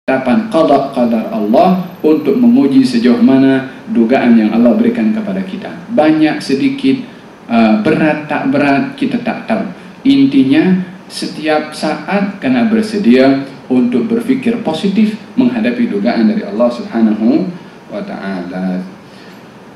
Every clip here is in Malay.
penetapan qada qadar Allah untuk menguji sejauh mana dugaan yang Allah berikan kepada kita. Banyak sedikit, berat tak berat kita tak tahu. Intinya setiap saat kena bersedia untuk berfikir positif menghadapi dugaan dari Allah Subhanahu wa ta'ala.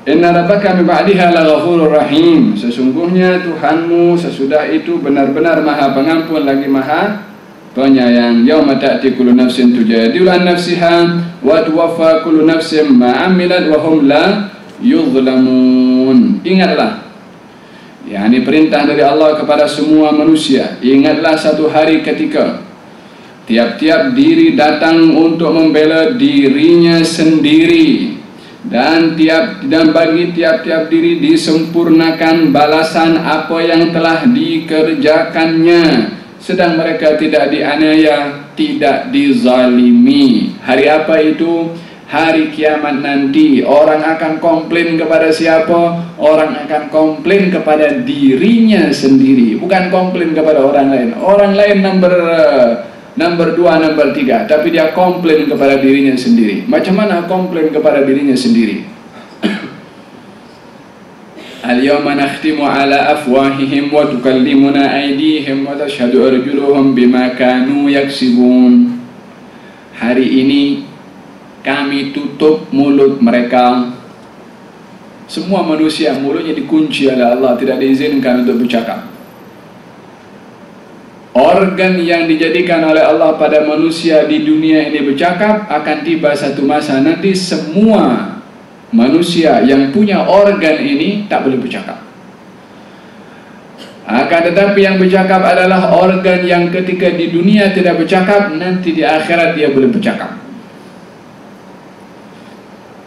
Inna rabbaka min ba'diha laghafurur rahim. Sesungguhnya Tuhanmu sesudah itu benar-benar Maha Pengampun lagi Maha Penyayang. Yauma ta'ti kullu nafsin tujadilu an nafsiha wa tuwaffa kullu nafsin ma 'amilat wa hum la yuzlamun. Ingatlah, yakni perintah dari Allah kepada semua manusia. Ingatlah satu hari ketika tiap-tiap diri datang untuk membela dirinya sendiri, dan bagi tiap-tiap diri disempurnakan balasan apa yang telah dikerjakannya, sedang mereka tidak dianiaya, tidak dizalimi. Hari apa itu? Hari kiamat nanti. Orang akan komplain kepada siapa? Orang akan komplain kepada dirinya sendiri, bukan komplain kepada orang lain. Orang lain number 2, number 3, tapi dia komplain kepada dirinya sendiri. Macam mana komplain kepada dirinya sendiri? Al-yawma nakhtimu ala afwahihim wa tukallimuna aydihim wa tashhadu arjuluhum bima kanu yaksibun. Hari ini kami tutup mulut mereka. Semua manusia mulutnya dikunci oleh Allah, tidak diizinkan untuk bercakap. Organ yang dijadikan oleh Allah pada manusia di dunia ini bercakap, akan tiba satu masa nanti semua manusia yang punya organ ini tak boleh bercakap. Akan tetapi yang bercakap adalah organ yang ketika di dunia tidak bercakap, nanti di akhirat dia boleh bercakap.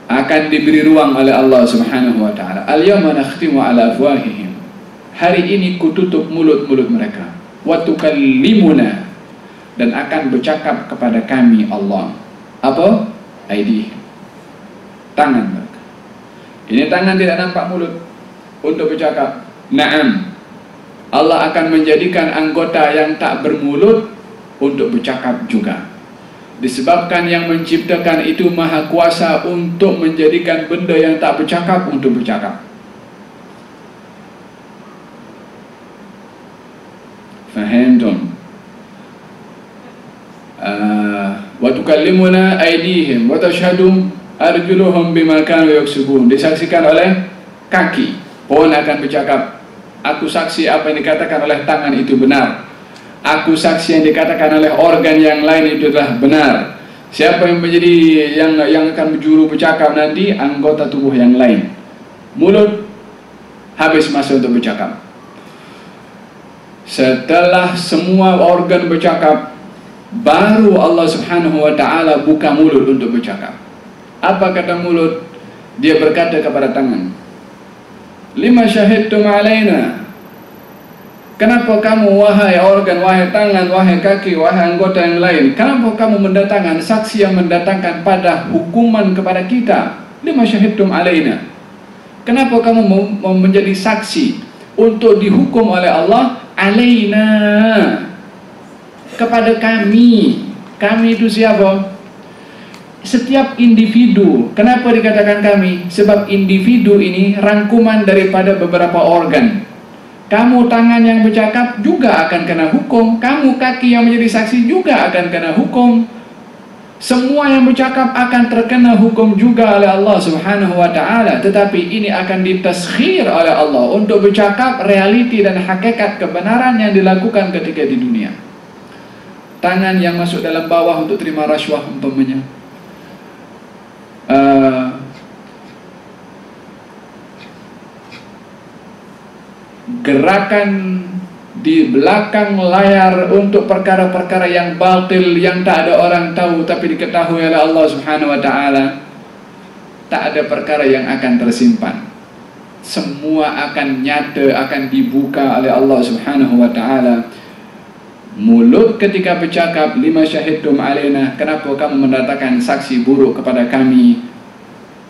Akan diberi ruang oleh Allah Subhanahu wa ta'ala. Al-yawma nakhtimu ala afwahihim. Hari ini kututup mulut-mulut mereka. Wa tukallimuna, dan akan bercakap kepada kami Allah. Apa? Aidihim, tangan mereka. Ini tangan tidak nampak mulut untuk bercakap. Naam, Allah akan menjadikan anggota yang tak bermulut untuk bercakap juga. Disebabkan yang menciptakan itu maha kuasa untuk menjadikan benda yang tak bercakap untuk bercakap. Fahamtum? Wa tukallimuna aydihim wa tashhadu arjuluhum bima kanu yaksubun. Disaksikan oleh kaki, pohon akan bercakap, aku saksi apa yang dikatakan oleh tangan itu benar. Aku saksi yang dikatakan oleh organ yang lain itu adalah benar. Siapa yang menjadi yang akan berjuru bercakap nanti? Anggota tubuh yang lain. Mulut habis masa untuk bercakap. Setelah semua organ bercakap, baru Allah Subhanahu wa ta'ala buka mulut untuk bercakap. Apa kata mulut? Dia berkata kepada tangan, lima syahidtum alaina. Kenapa kamu wahai organ, wahai tangan, wahai kaki, wahai anggota yang lain, kenapa kamu mendatangkan saksi yang mendatangkan pada hukuman kepada kita? Lima syahidtum alaina. Kenapa kamu menjadi saksi untuk dihukum oleh Allah? Alaina, kepada kami. Kami itu siapa? Setiap individu. Kenapa dikatakan kami? Sebab individu ini rangkuman daripada beberapa organ. Kamu tangan yang bercakap juga akan kena hukum. Kamu kaki yang menjadi saksi juga akan kena hukum. Semua yang bercakap akan terkena hukum juga oleh Allah Subhanahu wa ta'ala. Tetapi ini akan ditaskhir oleh Allah untuk bercakap realiti dan hakikat kebenaran yang dilakukan ketika di dunia. Tangan yang masuk dalam bawah untuk terima rasuah umpamanya, gerakan di belakang layar untuk perkara-perkara yang batil, yang tak ada orang tahu tapi diketahui oleh Allah Subhanahu wa ta'ala. Tak ada perkara yang akan tersimpan. Semua akan nyata, akan dibuka oleh Allah Subhanahu wa ta'ala. Mulut ketika bercakap, lima syahidtum alaina, kenapa kamu mendatangkan saksi buruk kepada kami?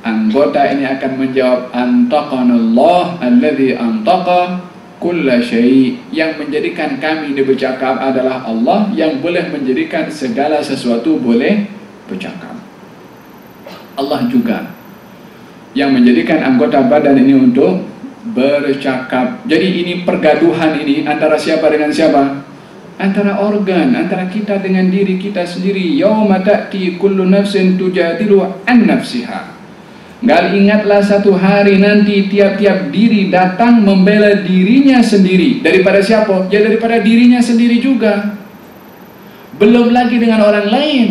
Anggota ini akan menjawab, antaqanallah alladhi antaqa kulla syai'. Yang menjadikan kami ini bercakap adalah Allah yang boleh menjadikan segala sesuatu boleh bercakap. Allah juga yang menjadikan anggota badan ini untuk bercakap. Jadi ini pergaduhan ini antara siapa dengan siapa? Antara organ, antara kita dengan diri kita sendiri. Yauma ta'ti kullu nafsin tujadilu an nafsiha. Ingatlah satu hari nanti tiap-tiap diri datang membela dirinya sendiri. Daripada siapa? Ya daripada dirinya sendiri juga. Belum lagi dengan orang lain.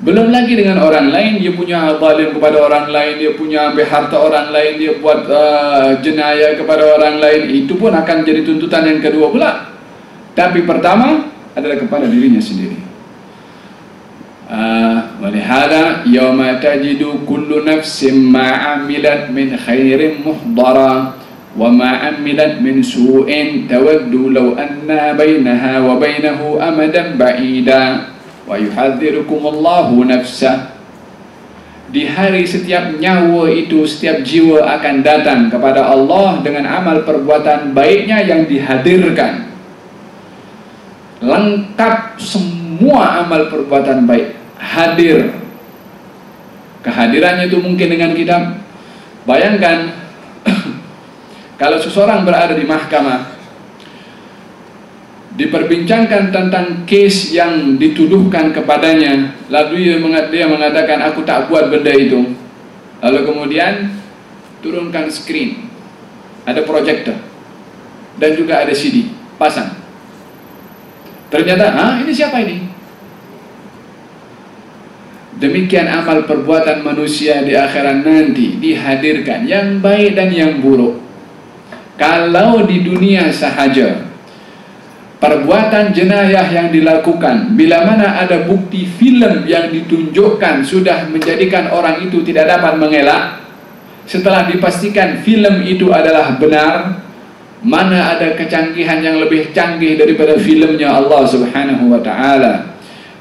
Belum lagi dengan orang lain, dia punya zalim kepada orang lain, dia punya ambil harta orang lain, dia buat jenayah kepada orang lain. Itu pun akan jadi tuntutan yang kedua pula. Tapi pertama adalah kepada dirinya sendiri. Walihada yawma tajidu kullu nafsin ma amilat min khairin muhdara wa ma amilat min su'in tawaddu law anna bainaha wa bainahu amadan ba'ida wa yuhadzirukumullahu nafsah. Di hari setiap nyawa itu, setiap jiwa akan datang kepada Allah dengan amal perbuatan baiknya yang dihadirkan. Lengkap semua amal perbuatan baik hadir. Kehadirannya itu mungkin dengan kitab. Bayangkan kalau seseorang berada di mahkamah, diperbincangkan tentang case yang dituduhkan kepadanya, lalu dia mengatakan aku tak buat benda itu. Lalu kemudian turunkan screen, ada projector dan juga ada CD, pasang. Ternyata, ini siapa ini? Demikian amal perbuatan manusia di akhirat nanti dihadirkan, yang baik dan yang buruk. Kalau di dunia sahaja perbuatan jenayah yang dilakukan, bila mana ada bukti film yang ditunjukkan sudah menjadikan orang itu tidak dapat mengelak, setelah dipastikan film itu adalah benar, mana ada kecanggihan yang lebih canggih daripada filmnya Allah Subhanahu wa ta'ala,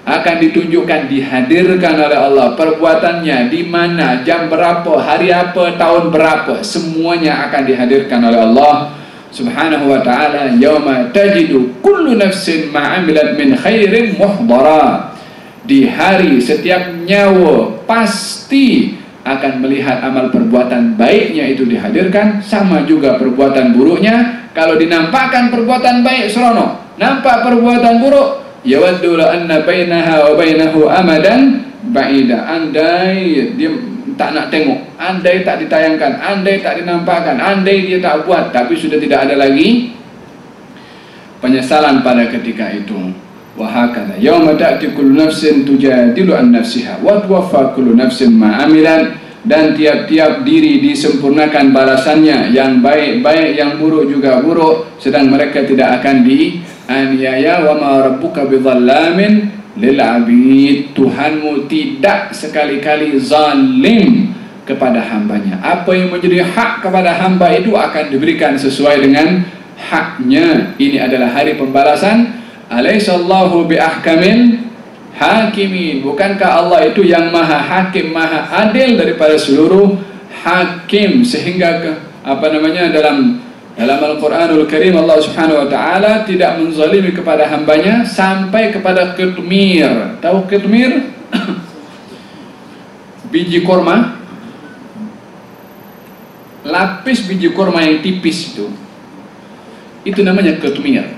akan ditunjukkan, dihadirkan oleh Allah perbuatannya, di mana, jam berapa, hari apa, tahun berapa, semuanya akan dihadirkan oleh Allah Subhanahu wa ta'ala. Yauma tajidu kullu nafsin ma'amilat min khairin muhdara. Di hari setiap nyawa pasti akan melihat amal perbuatan baiknya itu dihadirkan, sama juga perbuatan buruknya. Kalau dinampakkan perbuatan baik serono, nampak perbuatan buruk, yawaddu la anna bainaha wa bainahu amadan ba'ida. Andai dia tak nak tengok, andai tak ditayangkan, andai tak dinampakkan, andai dia tak buat, tapi sudah tidak ada lagi penyesalan pada ketika itu. Wa hakadha yauma ta'ti kullu nafsin tujadilu an nafsiha wa tuwaffa kullu nafsin ma amilat. Dan tiap-tiap diri disempurnakan balasannya, yang baik-baik, yang buruk juga buruk, sedang mereka tidak akan dianiaya. Wa ma rabbuka bidzallamin lil abid. Tuhanmu tidak sekali-kali zalim kepada hambanya. Apa yang menjadi hak kepada hamba itu akan diberikan sesuai dengan haknya. Ini adalah hari pembalasan. Alaihissallahu biahkamil hakimin. Bukankah Allah itu yang maha hakim, maha adil daripada seluruh hakim, sehingga dalam Al-Quranul Karim Allah Subhanahu wa ta'ala tidak menzalimi kepada hambanya sampai kepada qitmir. Tahu qitmir? Biji korma, lapis biji korma yang tipis itu namanya qitmir.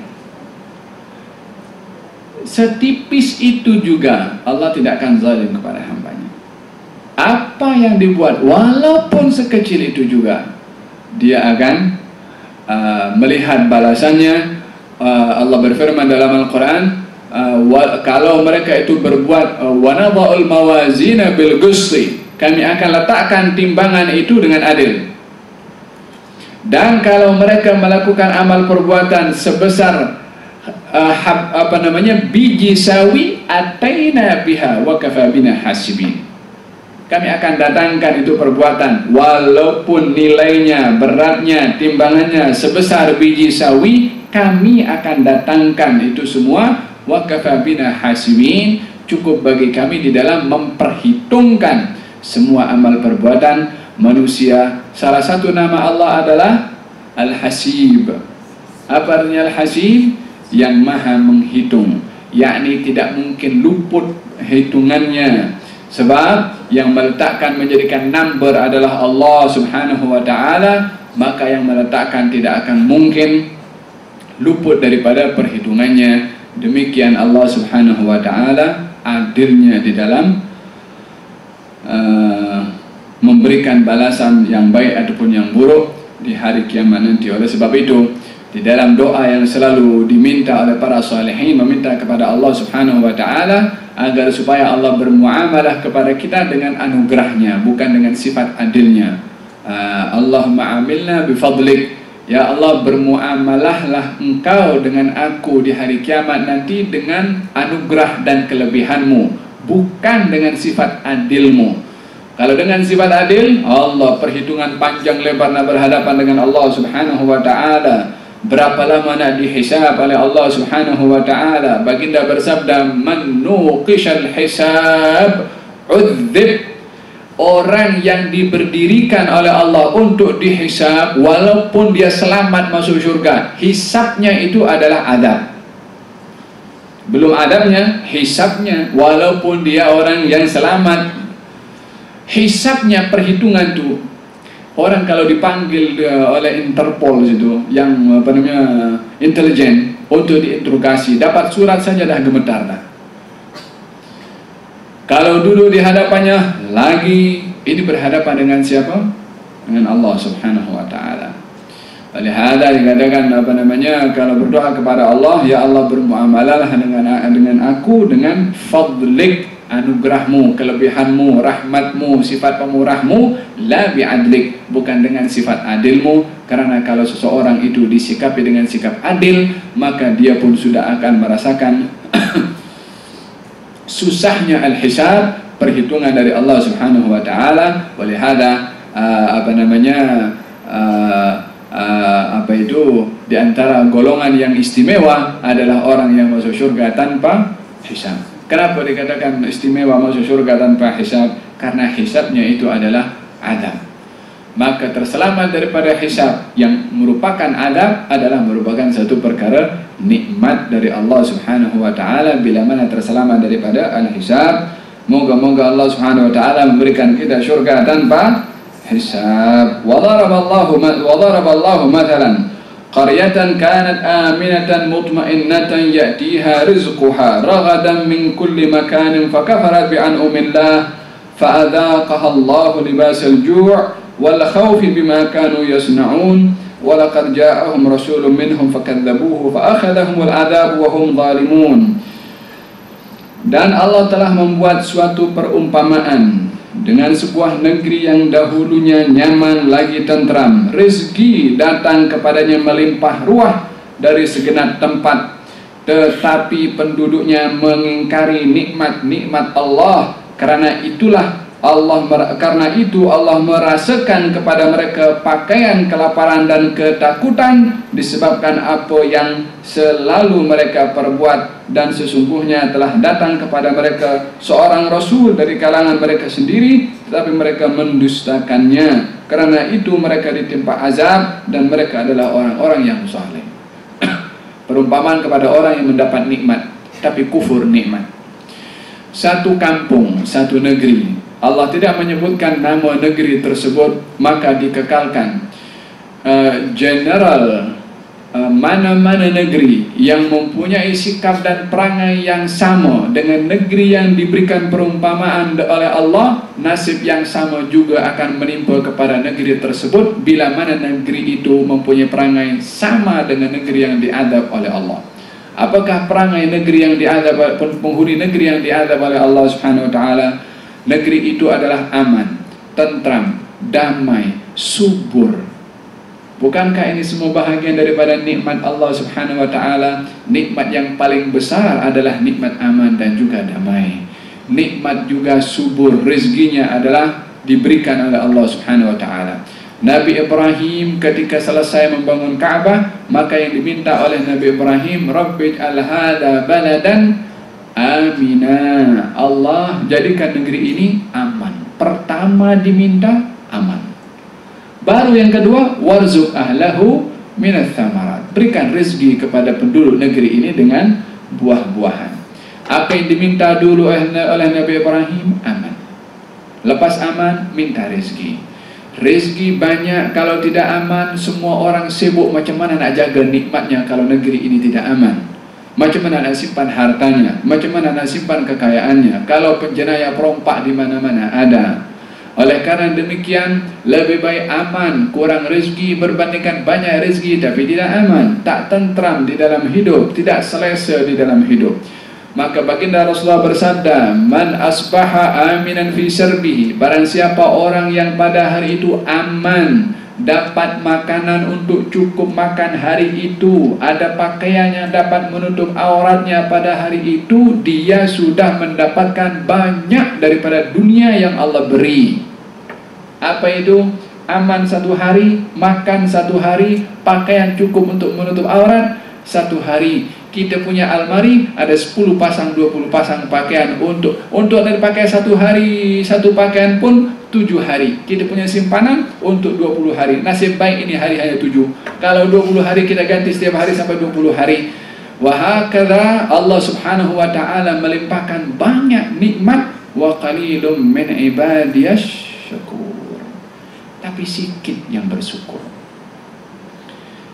Setipis itu juga Allah tidak akan zalim kepada hambanya. Apa yang dibuat, walaupun sekecil itu juga, dia akan melihat balasannya. Allah berfirman dalam Al-Quran, kalau mereka itu berbuat wa nadha'ul mawazina bil qisti, kami akan letakkan timbangan itu dengan adil. Dan kalau mereka melakukan amal perbuatan sebesar biji sawi, ataina biha wa kafa bina hasibin, kami akan datangkan itu perbuatan walaupun nilainya, beratnya, timbangannya sebesar biji sawi, kami akan datangkan itu semua. Wa kafa bina hasibin, cukup bagi kami di dalam memperhitungkan semua amal perbuatan manusia. Salah satu nama Allah adalah Al-Hasib. Apa artinya Al-Hasib? Yang maha menghitung, yakni tidak mungkin luput hitungannya. Sebab yang meletakkan menjadikan number adalah Allah Subhanahu wa ta'ala, maka yang meletakkan tidak akan mungkin luput daripada perhitungannya. Demikian Allah Subhanahu wa ta'ala adilnya di dalam memberikan balasan yang baik ataupun yang buruk di hari kiamat nanti. Oleh sebab itu, di dalam doa yang selalu diminta oleh para salihin, meminta kepada Allah Subhanahu wa ta'ala agar supaya Allah bermuamalah kepada kita dengan anugerahnya, bukan dengan sifat adilnya. Allahumma amilna bifadlik, ya Allah, bermuamalahlah engkau dengan aku di hari kiamat nanti dengan anugerah dan kelebihanmu, bukan dengan sifat adilmu. Kalau dengan sifat adil, Allah perhitungan panjang lebar nak berhadapan dengan Allah Subhanahu wa ta'ala. Berapa lama nak dihisab oleh Allah Subhanahu wa ta'ala? Baginda bersabda, man nuqishal hisab udzib. Orang yang diberdirikan oleh Allah untuk dihisab, walaupun dia selamat masuk syurga, hisabnya itu adalah adab. Belum adabnya, hisabnya. Walaupun dia orang yang selamat, hisabnya, perhitungan tu. Orang kalau dipanggil oleh Interpol itu, yang apa namanya, intelijen, untuk diinterogasi, dapat surat saja dah gemetar dah. Kalau dulu di hadapannya lagi, ini berhadapan dengan siapa? Dengan Allah Subhanahu wa ta'ala. Oleh hada dikatakan apa namanya, kalau berdoa kepada Allah, ya Allah, bermuamalah dengan aku dengan fadlik, anugerahmu, kelebihanmu, rahmatmu, sifat pemurahmu, la bi'adlik, bukan dengan sifat adilmu. Karena kalau seseorang itu disikapi dengan sikap adil, maka dia pun sudah akan merasakan susahnya al-hisab, perhitungan dari Allah Subhanahu wa ta'ala. Oleh hada apa namanya, apa itu, di antara golongan yang istimewa adalah orang yang masuk surga tanpa hisab. Kenapa dikatakan istimewa masuk surga tanpa hisab? Karena hisabnya itu adalah adab. Maka terselamat daripada hisab yang merupakan adab adalah merupakan satu perkara nikmat dari Allah Subhanahu wa ta'ala bila mana terselamat daripada al-hisab. Moga-moga Allah Subhanahu wa ta'ala memberikan kita surga tanpa hisab. Wa daraballahu mathalan qaryatan kanat aminatan mutmainnatan ya'tiha rizquha ragadan min kulli makanin fakafarat bi'an'umillah fa'adhaqaha Allahu libasal ju' wal khawfi bima kanu yasna'un wa laqad ja'ahum rasulun minhum fakadzabuhu fa'akhadhahumul 'adzabu wa hum zalimun. Dan Allah telah membuat suatu perumpamaan dengan sebuah negeri yang dahulunya nyaman lagi tentram, rezeki datang kepadanya melimpah ruah dari segenap tempat, tetapi penduduknya mengingkari nikmat-nikmat Allah. Karena itu Allah merasakan kepada mereka pakaian kelaparan dan ketakutan disebabkan apa yang selalu mereka perbuat. Dan sesungguhnya telah datang kepada mereka seorang rasul dari kalangan mereka sendiri, tetapi mereka mendustakannya. Karena itu mereka ditimpa azab dan mereka adalah orang-orang yang saleh. Perumpamaan kepada orang yang mendapat nikmat tapi kufur nikmat. Satu kampung, satu negeri, Allah tidak menyebutkan nama negeri tersebut, maka dikekalkan. General mana-mana negeri yang mempunyai sikap dan perangai yang sama dengan negeri yang diberikan perumpamaan oleh Allah, nasib yang sama juga akan menimpa kepada negeri tersebut bila mana negeri itu mempunyai perangai sama dengan negeri yang diadab oleh Allah. Apakah perangai negeri yang diadab, penghuni negeri yang diadab oleh Allah Subhanahu wa ta'ala? Negeri itu adalah aman, tentram, damai, subur. Bukankah ini semua bahagian daripada nikmat Allah Subhanahu wa ta'ala? Nikmat yang paling besar adalah nikmat aman dan juga damai. Nikmat juga subur, rezekinya adalah diberikan oleh Allah Subhanahu wa ta'ala. Nabi Ibrahim ketika selesai membangun Ka'bah, maka yang diminta oleh Nabi Ibrahim, Rabbij'al hadza baladan amina. Allah jadikan negeri ini aman. Pertama diminta aman. Baru yang kedua, warzuq ahlahu minats tsamarat. Berikan rezeki kepada penduduk negeri ini dengan buah-buahan. Apa yang diminta dulu oleh Nabi Ibrahim? Aman. Lepas aman, minta rezeki. Rezeki banyak, kalau tidak aman, semua orang sibuk macam mana nak jaga nikmatnya kalau negeri ini tidak aman. Macam mana nak simpan hartanya, macam mana nak simpan kekayaannya kalau penjenayah perompak di mana-mana ada. Oleh karena demikian, lebih baik aman, kurang rezeki berbandingkan banyak rezeki tapi tidak aman, tak tentram di dalam hidup, tidak selesa di dalam hidup. Maka baginda Rasulullah bersabda, man asbaha aminan fi sirbihi, barang siapa orang yang pada hari itu aman, dapat makanan untuk cukup makan hari itu, ada pakaiannya dapat menutup auratnya pada hari itu, dia sudah mendapatkan banyak daripada dunia yang Allah beri. Apa itu? Aman satu hari, makan satu hari, pakaian cukup untuk menutup aurat satu hari. Kita punya almari ada 10 pasang, 20 pasang pakaian untuk dipakai satu hari, satu pakaian pun 7 hari. Kita punya simpanan untuk 20 hari. Nasib baik ini hari hanya 7. Kalau 20 hari kita ganti setiap hari sampai 20 hari. Wahakadha Allah subhanahu wa ta'ala melimpahkan banyak nikmat. Wa qalilum min ibadiyash syakur. Tapi sikit yang bersyukur.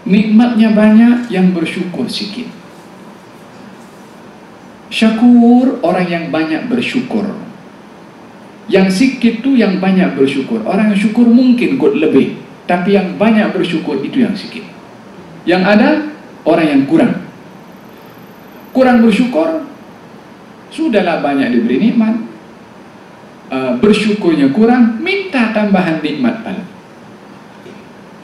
Nikmatnya banyak, yang bersyukur sikit. Syakur orang yang banyak bersyukur. Yang sikit tu yang banyak bersyukur. Orang yang syukur mungkin kot lebih, tapi yang banyak bersyukur itu yang sikit. Yang ada orang yang kurang bersyukur, sudahlah banyak diberi nikmat, bersyukurnya kurang, minta tambahan nikmat pula.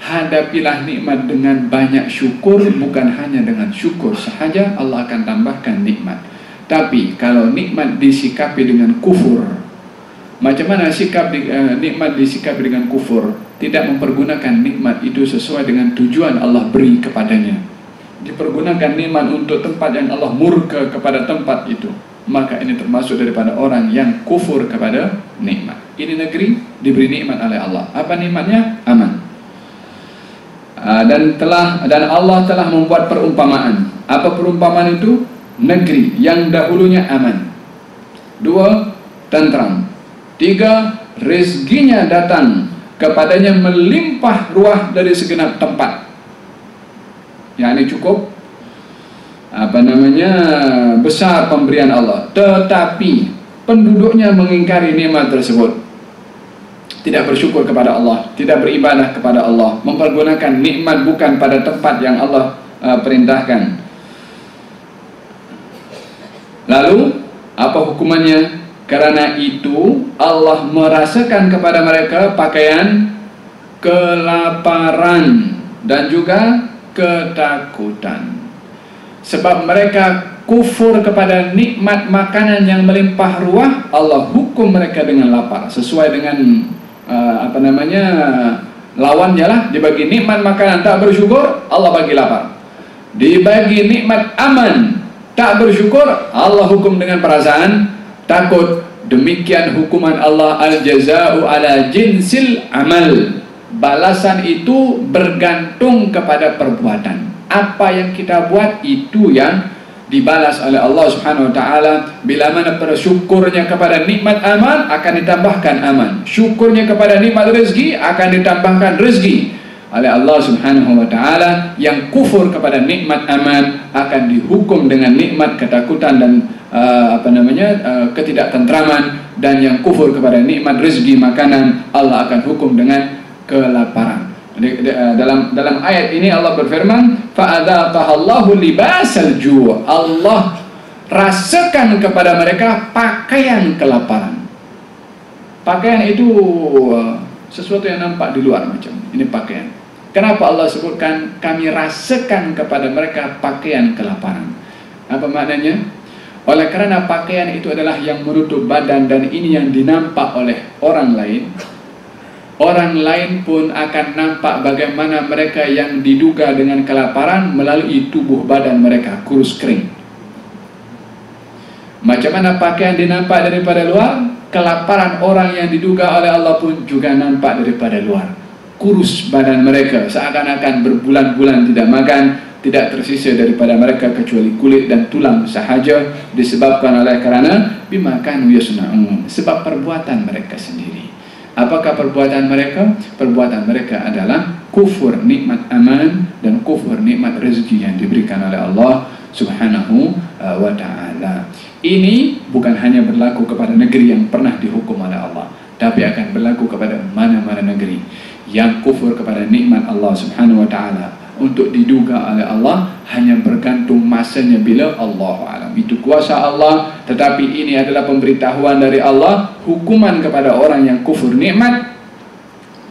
Hadapilah nikmat dengan banyak syukur, bukan hanya dengan syukur sahaja Allah akan tambahkan nikmat. Tapi kalau nikmat disikapi dengan kufur, macam mana nikmat disikapi dengan kufur? Tidak mempergunakan nikmat itu sesuai dengan tujuan Allah beri kepadanya. Dipergunakan nikmat untuk tempat yang Allah murka kepada tempat itu, maka ini termasuk daripada orang yang kufur kepada nikmat. Ini negeri diberi nikmat oleh Allah. Apa nikmatnya? Aman. Dan Allah telah membuat perumpamaan. Apa perumpamaan itu? Negeri yang dahulunya aman. 2, tentram. 3, rezekinya datang kepadanya melimpah ruah dari segenap tempat. Yang ini cukup besar pemberian Allah. Tetapi penduduknya mengingkari nikmat tersebut, tidak bersyukur kepada Allah, tidak beribadah kepada Allah, mempergunakan nikmat bukan pada tempat yang Allah perintahkan. Lalu apa hukumannya? Karena itu Allah merasakan kepada mereka pakaian kelaparan dan juga ketakutan. Sebab mereka kufur kepada nikmat makanan yang melimpah ruah, Allah hukum mereka dengan lapar. Sesuai dengan lawannya lah. Dibagi nikmat makanan tak bersyukur, Allah bagi lapar. Dibagi nikmat aman, tak bersyukur, Allah hukum dengan perasaan takut. Demikian hukuman Allah, al-jaza'u ala jinsil amal. Balasan itu bergantung kepada perbuatan. Apa yang kita buat itu yang dibalas oleh Allah Subhanahu wa taala. Bila mana bersyukurnya kepada nikmat aman, akan ditambahkan aman. Syukurnya kepada nikmat rezeki, akan ditambahkan rezeki oleh Allah Subhanahu wa taala. Yang kufur kepada nikmat aman akan dihukum dengan nikmat ketakutan dan ketidaktentraman. Dan yang kufur kepada nikmat rezeki makanan, Allah akan hukum dengan kelaparan. Dalam ayat ini Allah berfirman, fa'adzaqahallahu libasal ju'. Allah rasakan kepada mereka pakaian kelaparan. Pakaian itu sesuatu yang nampak di luar macam ini pakaian. Kenapa Allah sebutkan kami rasakan kepada mereka pakaian kelaparan? Apa maknanya? Oleh kerana pakaian itu adalah yang menutup badan, dan ini yang dinampak oleh orang lain. Orang lain pun akan nampak bagaimana mereka yang diduga dengan kelaparan melalui tubuh badan mereka kurus kering. Macam mana pakaian dinampak daripada luar, kelaparan orang yang diduga oleh Allah pun juga nampak daripada luar. Kurus badan mereka, seakan-akan berbulan-bulan tidak makan, tidak tersisa daripada mereka kecuali kulit dan tulang sahaja, disebabkan oleh karena bima kanu yasna'un, sebab perbuatan mereka sendiri. Apakah perbuatan mereka? Perbuatan mereka adalah kufur nikmat aman dan kufur nikmat rezeki yang diberikan oleh Allah Subhanahu wa ta'ala. Ini bukan hanya berlaku kepada negeri yang pernah dihukum oleh Allah, tapi akan berlaku kepada mana-mana negeri yang kufur kepada nikmat Allah Subhanahu wa ta'ala. Untuk diduga oleh Allah hanya bergantung masanya bila Allah alam. Itu kuasa Allah, tetapi ini adalah pemberitahuan dari Allah, hukuman kepada orang yang kufur nikmat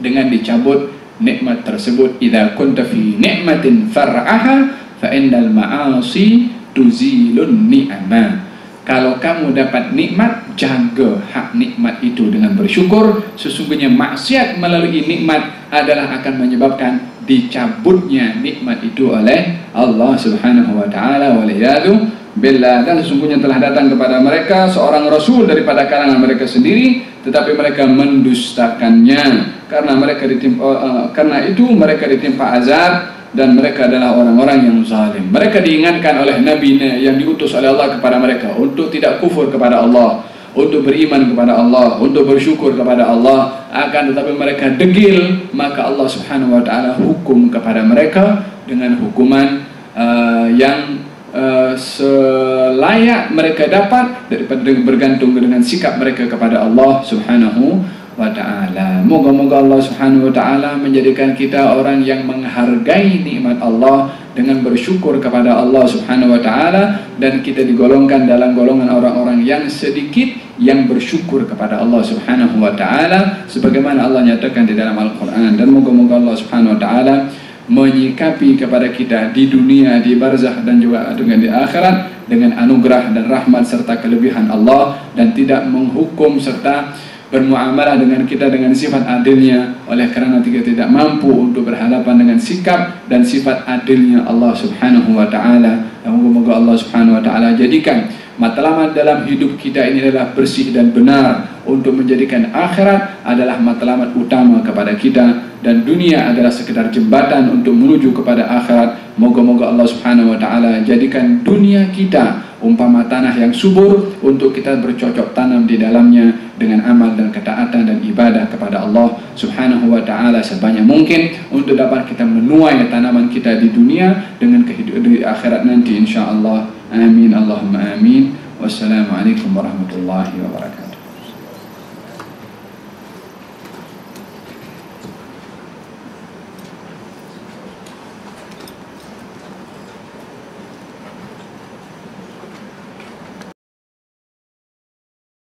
dengan dicabut nikmat tersebut. Idza kunta fi ni'matin far'aha fa innal ma'asi tuzilun ni'ama. Kalau kamu dapat nikmat, jaga hak nikmat itu dengan bersyukur. Sesungguhnya maksiat melalui nikmat adalah akan menyebabkan dicabutnya nikmat itu oleh Allah Subhanahu wa ta'ala. Waliyadu billah. Dan sesungguhnya telah datang kepada mereka seorang rasul daripada kalangan mereka sendiri, tetapi mereka mendustakannya. Karena itu mereka ditimpa azab, dan mereka adalah orang-orang yang zalim. Mereka diingatkan oleh Nabi yang diutus oleh Allah kepada mereka untuk tidak kufur kepada Allah, untuk beriman kepada Allah, untuk bersyukur kepada Allah. Akan tetapi mereka degil, maka Allah Subhanahu wa ta'ala hukum kepada mereka dengan hukuman yang selayak mereka dapat daripada bergantung dengan sikap mereka kepada Allah Subhanahu wa ta'ala. Moga-moga Allah Subhanahu wa ta'ala menjadikan kita orang yang menghargai nikmat Allah dengan bersyukur kepada Allah Subhanahu wa ta'ala, dan kita digolongkan dalam golongan orang-orang yang sedikit yang bersyukur kepada Allah Subhanahu wa ta'ala sebagaimana Allah nyatakan di dalam Al-Quran. Dan moga-moga Allah Subhanahu wa ta'ala menyikapi kepada kita di dunia, di barzakh, dan juga dengan di akhirat dengan anugerah dan rahmat serta kelebihan Allah, dan tidak menghukum serta bermuamalah dengan kita dengan sifat adilnya, oleh kerana kita tidak mampu untuk berhadapan dengan sikap dan sifat adilnya Allah Subhanahu wa ta'ala. Moga-moga Allah Subhanahu wa ta'ala jadikan matlamat dalam hidup kita ini adalah bersih dan benar, untuk menjadikan akhirat adalah matlamat utama kepada kita, dan dunia adalah sekedar jembatan untuk menuju kepada akhirat. Moga-moga Allah Subhanahu wa ta'ala jadikan dunia kita umpama tanah yang subur untuk kita bercocok tanam di dalamnya dengan amal dan ketaatan dan ibadah kepada Allah Subhanahu wa ta'ala sebanyak mungkin, untuk dapat kita menuai tanaman kita di dunia dengan kehidupan di akhirat nanti insyaallah. Amin Allahumma amin. Wassalamualaikum warahmatullahi wabarakatuh.